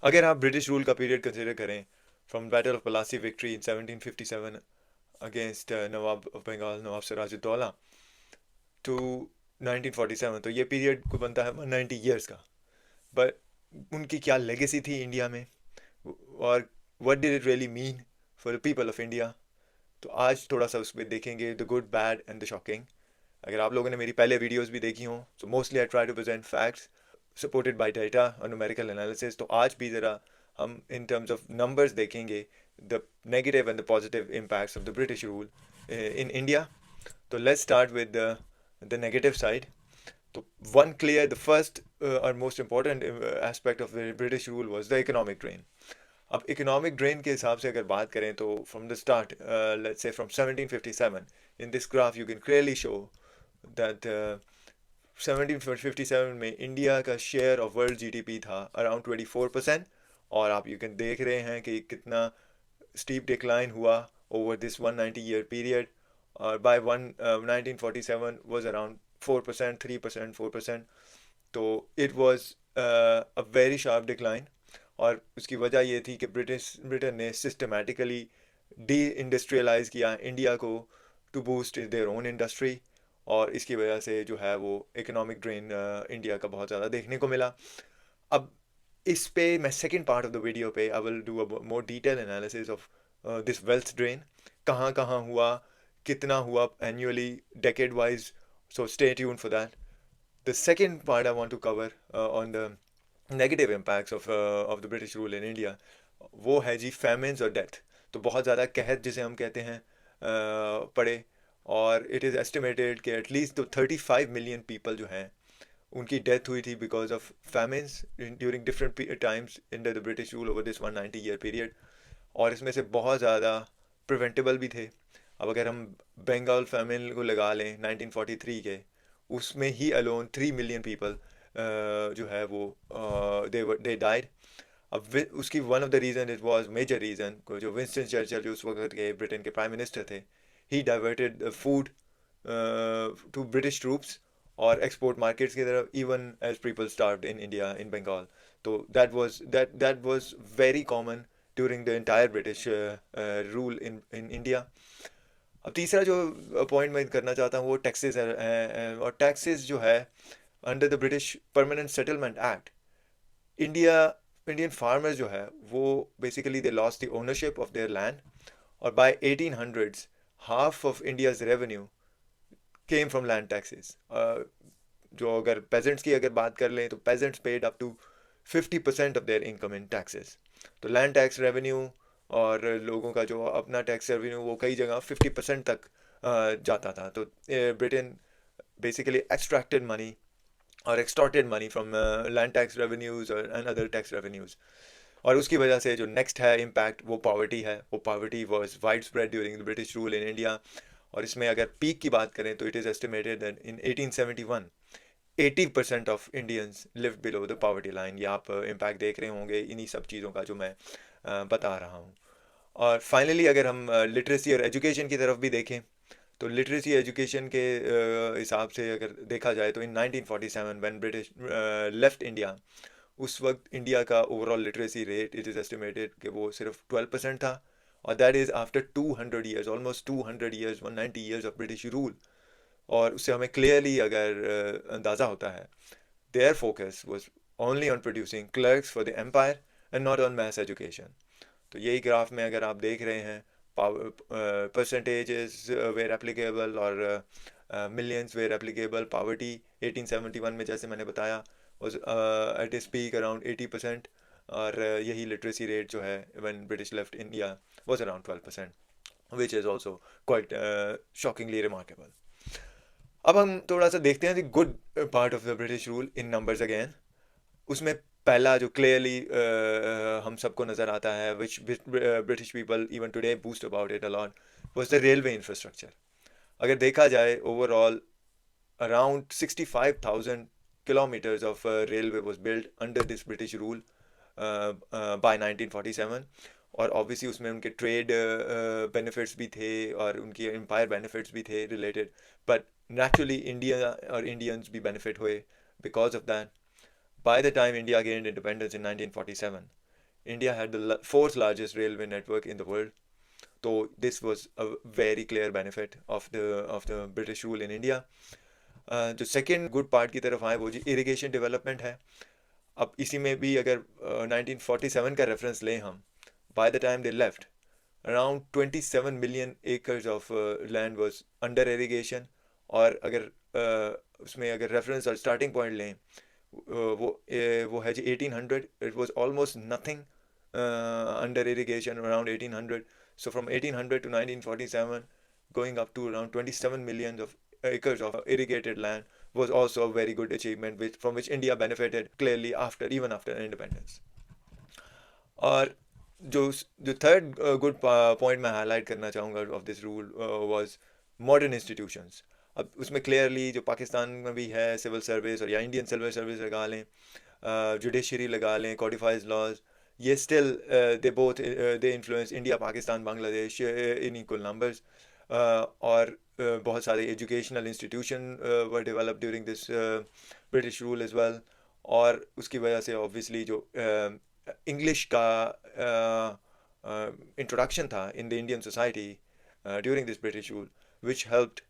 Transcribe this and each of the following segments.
अगर आप British rule का पीरियड कंसिडर करें from battle of Plassey victory in 1757 against Nawab of Bengal Nawab Sirajuddaulah to 1947, तो ये पीरियड को बनता है 190 ईयर्स का। बट उनकी क्या लेगेसी थी इंडिया में, और what did it really mean for the people of India. तो आज थोड़ा सा उसमें देखेंगे the good bad and the shocking. अगर आप लोगों ने मेरी पहले वीडियोस भी देखी हों, so mostly I try to present facts supported by data और न्यूमेरिकल एनालिसिस। तो आज भी ज़रा हम इन टर्म्स ऑफ नंबर्स देखेंगे the negative and the positive impacts of the British rule in India. तो let's start with the negative side. तो one clear the first और most important aspect of the British rule was the economic drain. अब economic drain के हिसाब से अगर बात करें तो from the start, let's say from 1757, in this graph you can clearly show that 1757 में इंडिया का शेयर ऑफ वर्ल्ड जीडीपी था अराउंड 24%। और आप यू कैन देख रहे हैं कि कितना स्टीप डिक्लाइन हुआ ओवर दिस 190 ईयर पीरियड। और बाय 1947 वाज अराउंड 4%, 3%, 4%। तो it was a very sharp decline. और उसकी वजह ये थी कि ब्रिटेन ने सिस्टमेटिकली डी इंडस्ट्रियलाइज किया इंडिया को to boost their own industry. और इसकी वजह से जो है वो इकोनॉमिक ड्रेन इंडिया का बहुत ज़्यादा देखने को मिला। अब इस पे मैं second part of the video पे I will do a more detail analysis of this wealth drain, कहाँ कहाँ हुआ, कितना हुआ annually, decade wise. So stay tune for that. The second part I want to cover on the negative impacts of the British rule in India, वो है जी famines और death। तो बहुत ज़्यादा कहत जिसे हम कहते हैं पड़े। और इट इज़ एस्टिमेटेड कि एटलीस्ट तो 35 मिलियन पीपल जो हैं उनकी डेथ हुई थी because of famines during different times in the British rule over this 190 year period. और इसमें से बहुत ज़्यादा प्रिवेंटेबल भी थे। अब अगर हम बंगाल फैमिन को लगा लें 1943 के, उसमें ही अलोन 3 मिलियन पीपल जो है वो दे डाइड। अब उसकी one of the reason it was major reason को जो विंस्टन चर्चिल जो उस वक्त के ब्रिटेन के प्राइम मिनिस्टर थे, he diverted food to British troops और एक्सपोर्ट मार्केट्स की तरफ, even as people starved in India in Bengal. तो that was very common during the entire British rule in India. अब तीसरा जो पॉइंट मैं करना चाहता हूँ वो टैक्सेस है। और टैक्सेस जो है under the British permanent settlement act, India Indian farmers जो है वो basically they lost the ownership of their land. और by 1800s half of India's revenue came from land taxes. जो अगर पेजेंट्स की अगर बात कर लें तो peasants paid up to 50% of their income in taxes. तो लैंड टैक्स रेवेन्यू और लोगों का जो अपना टैक्स रेवेन्यू वो कई जगह 50% तक जाता था। तो ब्रिटेन बेसिकली एक्सट्रैक्टेड मनी और extorted money from land tax revenues and other tax revenues. और उसकी वजह से जो नेक्स्ट है इम्पैक्ट वो पॉवर्टी है। वो poverty was wide spread during the British rule in India. और इसमें अगर पीक की बात करें तो it is estimated that in 1871 80% of Indians live below the poverty line. ये आप इम्पैक्ट देख रहे होंगे इन्हीं सब चीज़ों का जो मैं बता रहा हूँ। और फाइनली अगर हम लिटरेसी और एजुकेशन की तरफ भी देखें तो लिटरेसी एजुकेशन के हिसाब से अगर देखा जाए तो in 1947 when British left India, उस वक्त इंडिया का overall literacy rate it is estimated कि वो सिर्फ 12% था। और that is after 200 years, almost 200 years, 190 years of British rule. और उससे हमें क्लियरली अगर अंदाज़ा होता है their focus was only on producing clerks for the empire and not on mass education. तो यही ग्राफ में अगर आप देख रहे हैं परसेंटेजेस वेर एप्लीकेबल और मिलियंस वेर एप्लीकेबल। पावर्टी 1871 में जैसे मैंने बताया was at its peak around 80%। और यही लिटरेसी रेट जो है when British left India was around 12%, which is also quite shockingly remarkable। अब हम थोड़ा सा देखते हैं the good part of the British rule in numbers again. उसमें पहला जो क्लियरली हम सबको नज़र आता है विच British people even today boost about it a lot was the railway infrastructure. अगर देखा जाए overall around 65,000 kilometers of railway was built under this British rule by 1947। और ऑब्वियसली उसमें उनके ट्रेड बेनिफिट्स भी थे और उनकी एम्पायर बेनिफिट्स भी थे रिलेटेड। बट नेचुरली इंडिया और इंडियंस भी बेनिफिट हुए because of that. By the time India gained independence in 1947, India had the fourth largest railway network in the world. So this was a very clear benefit of the British rule in India. जो second good part की तरफ आए वो जी irrigation development है. अब इसी में भी अगर 1947 का रेफरेंस लें हम, by the time they left around 27 million acres of land was under irrigation. और अगर उसमें अगर रेफरेंस और स्टार्टिंग पॉइंट लें वो है जी 1800. it was almost nothing under irrigation around 1800. So from 1800 to 1947, going up to around 27 million of acres of irrigated land was also a very good achievement from which India benefited clearly even after independence. और जो जो third good point मैं highlight करना चाहूँगा of this rule was modern institutions. अब उसमें clearly जो पाकिस्तान में भी है सिविल सर्विस और या इंडियन सिविल सर्विस लगा लें, जुडिशरी लगा लें, कॉडिफाइज लॉज, ये still they influence India, Pakistan, Bangladesh in equal numbers. और बहुत सारे educational institution were develop during this British rule as well. और उसकी वजह से ऑब्वियसली जो इंग्लिश का इंट्रोडक्शन था in the Indian society during this British rule which helped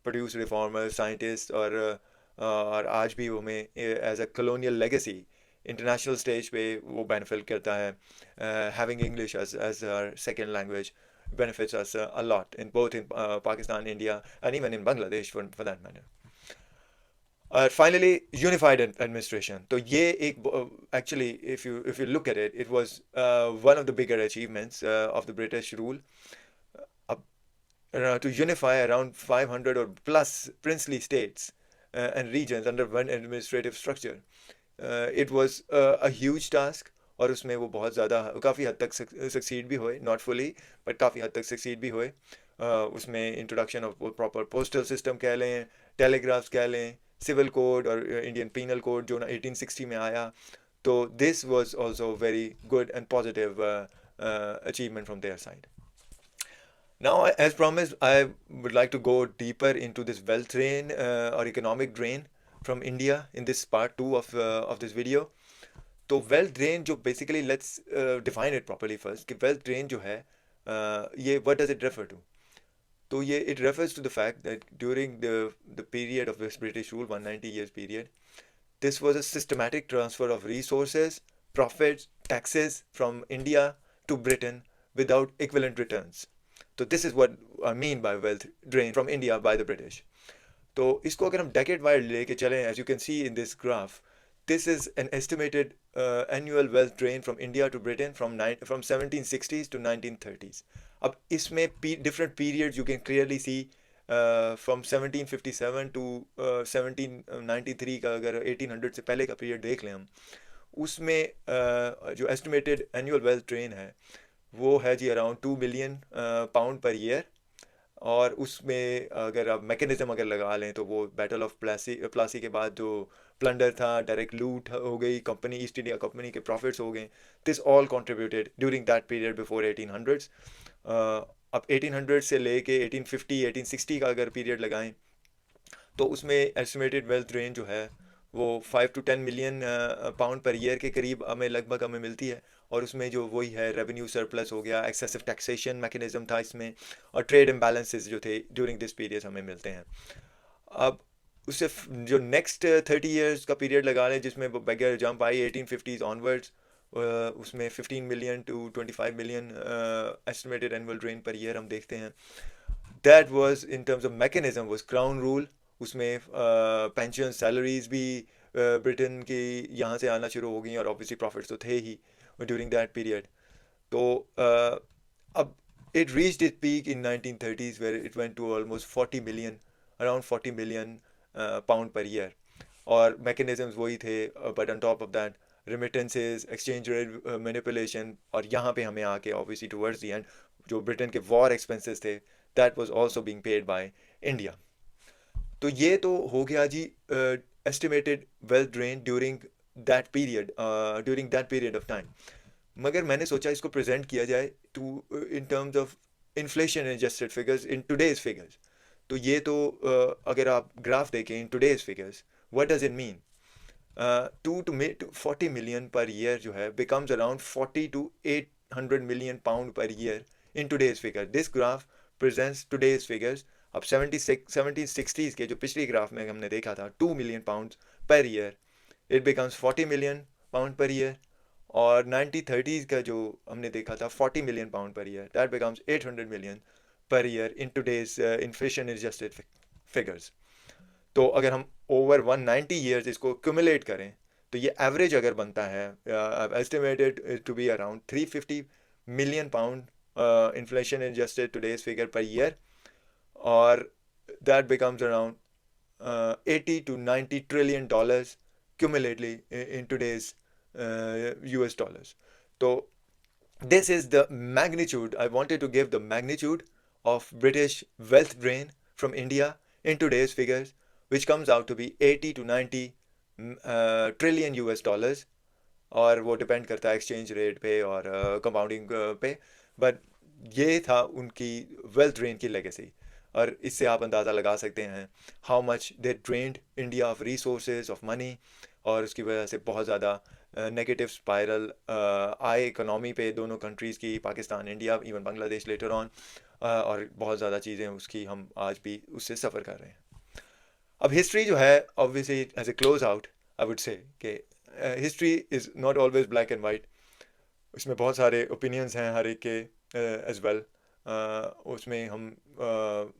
produce reformer scientist. और आज भी वो हमें एज अ कॉलोनियल लेगेसी इंटरनेशनल स्टेज पे वो बेनिफिट करता है. Having English as our second language benefits us a lot in both in Pakistan, India, and even in Bangladesh for that matter. Finally, unified administration. So ये एक actually if you look at it, it was one of the bigger achievements of the British rule. To unify around 500 or plus princely states and regions under one administrative structure. It was a huge task. और उसमें वो बहुत ज़्यादा काफ़ी हद तक succeed भी हुए, नॉट फुली बट काफ़ी हद तक सक्सीड भी हुए. उसमें introduction of proper postal system कह लें, टेलीग्राफ्स कह लें, सिविल कोड और इंडियन पीनल कोड जो 1860 में आया. तो this was also very good and positive achievement from their side. Now, as promised, I would like to go deeper into this wealth drain or economic drain from India in this part 2 of this video. तो wealth drain जो basically let's define it properly first कि wealth drain जो है ये what does it refer to. तो ये it refers to the fact that during the period of this British rule 190 years period, this was a systematic transfer of resources, profits, taxes from India to Britain without equivalent returns. So this is what I mean by wealth drain from India by the British. तो इसको अगर हम decade wide लेके चलें, as you can see in this graph, this is an estimated annual wealth drain from India to Britain from 1760s to 1930s. अब इसमें different periods you can clearly see from 1757 to 1793 का अगर 1800 से पहले का period देख लें हम, उसमें जो estimated annual wealth drain है वो है जी around 2 billion pound per year. और उसमें अगर आप मैकेनिज्म अगर लगा लें तो वो बैटल ऑफ प्लासी के बाद जो प्लंडर था, डायरेक्ट लूट हो गई, कंपनी ईस्ट इंडिया कंपनी के प्रॉफिट्स हो गए, this all contributed during that period before 1800s. अब 1800 से लेके 1850 1860 का अगर पीरियड लगाएं तो उसमें एस्टिमेटेड वेल्थ ड्रेन जो है वो 5 to 10 million pound per year के करीब हमें मिलती है. और उसमें जो वही है रेवेन्यू सरप्लस हो गया, एक्सेसिव टैक्सेशन मैकेनिज्म था इसमें, और ट्रेड इम्बैलेंसेस जो थे ड्यूरिंग दिस पीरियड हमें मिलते हैं. अब उससे जो नेक्स्ट 30 years का पीरियड लगा लें जिसमें बगैर जंप आई 1850s ऑनवर्ड्स, उसमें 15 million to 25 million estimated annual drain per year हम देखते हैं. That was in terms of mechanism was crown rule. उसमें पेंशन सैलरीज भी ब्रिटेन की यहाँ से आना शुरू हो गई और ऑब्वियसली प्रॉफिट्स तो थे ही ड्यूरिंग दैट पीरियड. तो अब it reached its peak in 1930s where it went to almost 40 million, around 40 million pound per year. और mechanisms वही थे, but on top of that remittances, exchange rate manipulation, और यहाँ पे हमें आके obviously towards the end जो Britain के war expenses थे that was also being paid by India. तो ये तो हो गया जी estimated wealth drain during that period of time. मगर मैंने सोचा इसको प्रेजेंट किया जाए to in terms of inflation adjusted figures in today's figures. तो ये तो अगर आप ग्राफ देखें in today's figures what does it mean. 2 to 40 million per year जो है becomes around 40 to 800 million pound per year in today's figure. This graph presents today's figures. अब 1760s के जो पिछली ग्राफ में हमने देखा था 2 million pounds per year, it becomes 40 million pound per year. और 1930s का जो हमने देखा था 40 million pound per year, that becomes 800 million per year in today's inflation adjusted figures. तो अगर हम ओवर 190 ईयर्स इसको क्यूमुलेट करें तो ये एवरेज अगर बनता है estimated to be around 350 million pound inflation adjusted today's figure पर ईयर, और that becomes around 80 to 90 trillion dollars cumulatively in today's US dollars. So this is the magnitude. I wanted to give the magnitude of British wealth drain from India in today's figures, which comes out to be 80 to 90 trillion US dollars. और वो depend करता है exchange rate पे और compounding पे, but ये था उनकी वेल्थ ड्रेन की लेगेसी. और इससे आप अंदाज़ा लगा सकते हैं how much they drained India of resources of money, और उसकी वजह से बहुत ज़्यादा नेगेटिव स्पायरल आए इकोनॉमी पे दोनों कंट्रीज़ की, Pakistan, India, even Bangladesh later on, और बहुत ज़्यादा चीज़ें उसकी हम आज भी उससे सफ़र कर रहे हैं. अब हिस्ट्री जो है obviously as a close out I would say कि history is not always black and white. इसमें बहुत सारे ओपिनियंस हैं हर एक के एज वेल. उसमें हम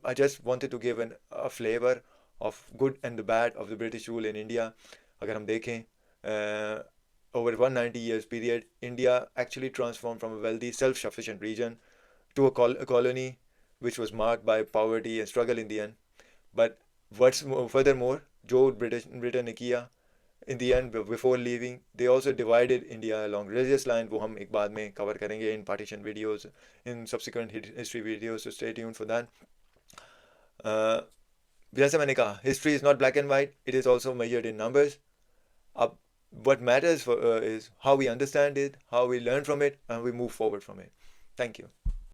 I just wanted to give an a flavour of good and the bad of the British rule in India. अगर हम देखें over 190 years period, India actually transformed from a wealthy, self-sufficient region to a colony which was marked by poverty and struggle in the end. But furthermore, जो Britain ने किया in the end before leaving, they also divided India along religious line. वो हम एक बाद में cover करेंगे in partition videos, in subsequent history videos, so stay tuned for that. जैसे मैंने कहा, history is not black and white, it is also measured in numbers. अब what matters is how we understand it, how we learn from it, and we move forward from it. Thank you.